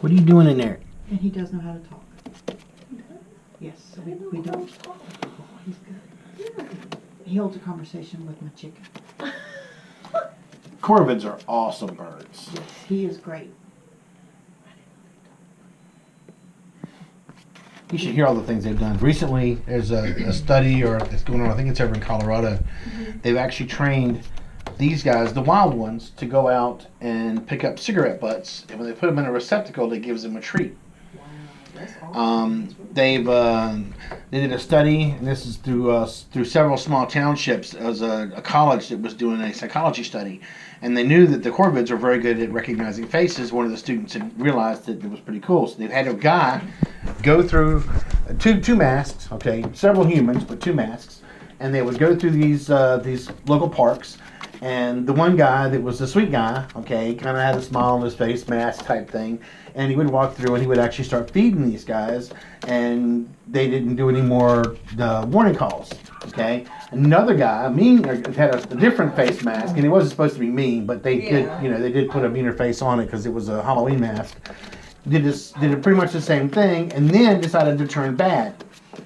What are you doing in there? And he does know how to talk. Yes, so we don't. Oh, he's good. He holds a conversation with my chicken. Corvids are awesome birds. Yes, he is great. You should hear all the things they've done. Recently, there's a study, or it's going on, I think it's over in Colorado. Mm-hmm. They've actually trained these guys, the wild ones, to go out and pick up cigarette butts. And when they put them in a receptacle, that gives them a treat. Wow, that's awesome. They did a study, and this is through several small townships. It was a college that was doing a psychology study, and they knew that the Corvids are very good at recognizing faces. One of the students had realized that it was pretty cool, so they had a guy go through two masks, okay, several humans, but two masks, and they would go through these local parks. And the one guy that was the sweet guy, okay, kind of had a smile on his face, mask type thing, and he would walk through and he would actually start feeding these guys, and they didn't do any more warning calls, okay. Another guy, had a different face mask, and he wasn't supposed to be mean, but they did put a meaner face on it because it was a Halloween mask. Did pretty much the same thing, and then decided to turn bad.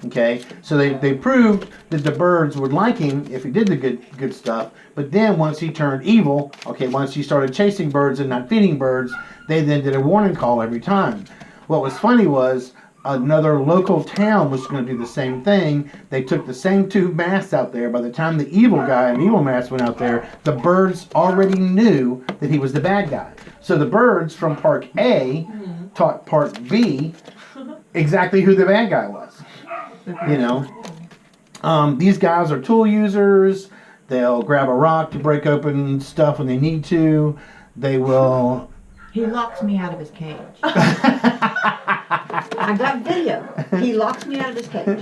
Okay, so they proved that the birds would like him if he did the good stuff. But then once he turned evil, okay, once he started chasing birds and not feeding birds, they then did a warning call every time. What was funny was another local town was going to do the same thing. They took the same two masks out there. By the time the evil guy in the evil mask went out there, the birds already knew that he was the bad guy. So the birds from Park A taught Park B exactly who the bad guy was. You know, these guys are tool users. They'll grab a rock to break open stuff when they need to. They will. He locks me out of his cage. I got video. He locks me out of his cage.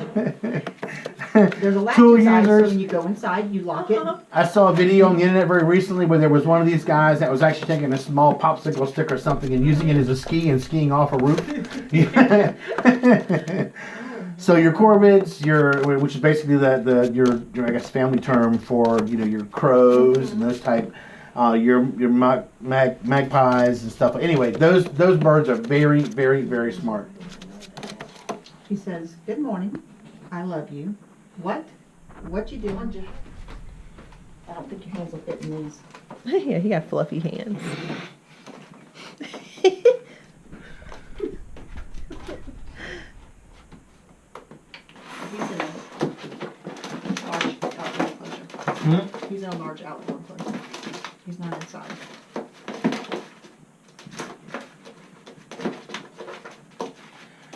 There's a latch inside, so when you go inside, you lock it. I saw a video on the internet very recently where there was one of these guys that was actually taking a small popsicle stick or something and using it as a ski and skiing off a roof. So your corvids, which is basically your I guess family term for your crows and those type, your magpies and stuff. Anyway, those birds are very, very, very smart. He says, "Good morning, I love you." What? What you doing? I don't think your hands will fit in these. Yeah, he got fluffy hands. He's in a large outdoor enclosure. He's not inside.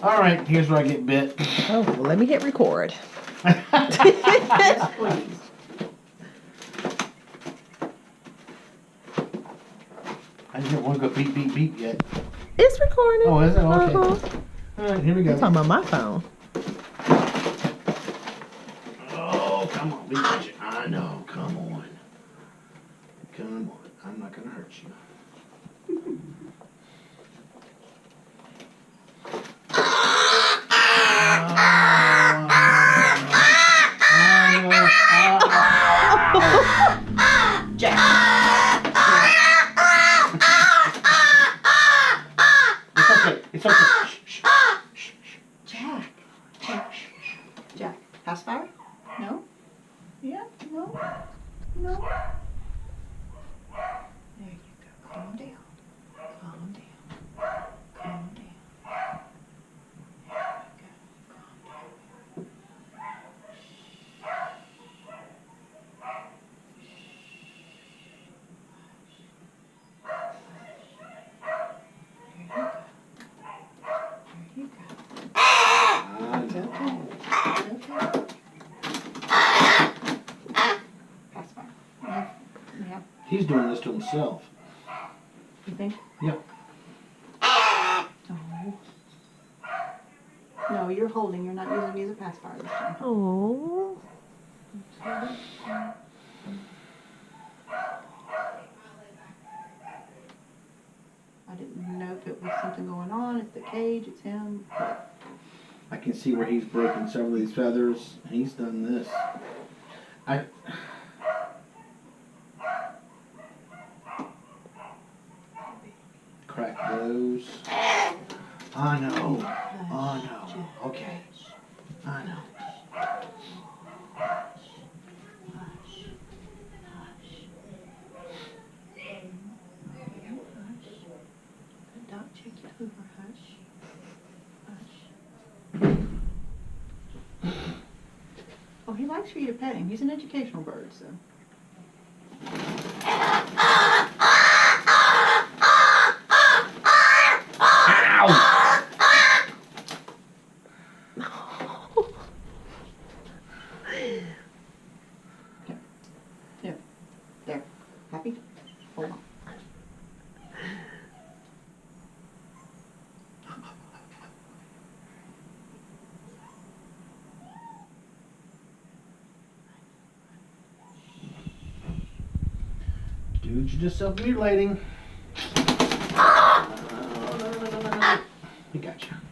All right, here's where I get bit. Oh, well, let me hit record. Yes, please. I didn't want to go beep, beep, beep yet. It's recording. Oh, is it? Okay. Uh-huh. All right, here we go. You're talking about my phone. Oh, come on, be patient. I know, come on. Come on, I'm not going to hurt you. Jack. It's okay. Shh, shh, shh, shh. Jack. House fire? No? Yeah? No? No? There you go. Calm down. Calm down. Calm down. He's doing this to himself. You think? Yep. Oh. No, you're holding. You're not using me as a pacifier this time. Oh. I didn't know if it was something going on. It's the cage. It's him. I can see where he's broken several of these feathers. He's done this. Crack those. I know. I know. Okay. I know. Don't check your Hoover, hush. Hush. Oh, he likes for you to pet him. He's an educational bird, so. Ow! There. Happy? Hold on. Dude, you're just self-mutilating. He got you.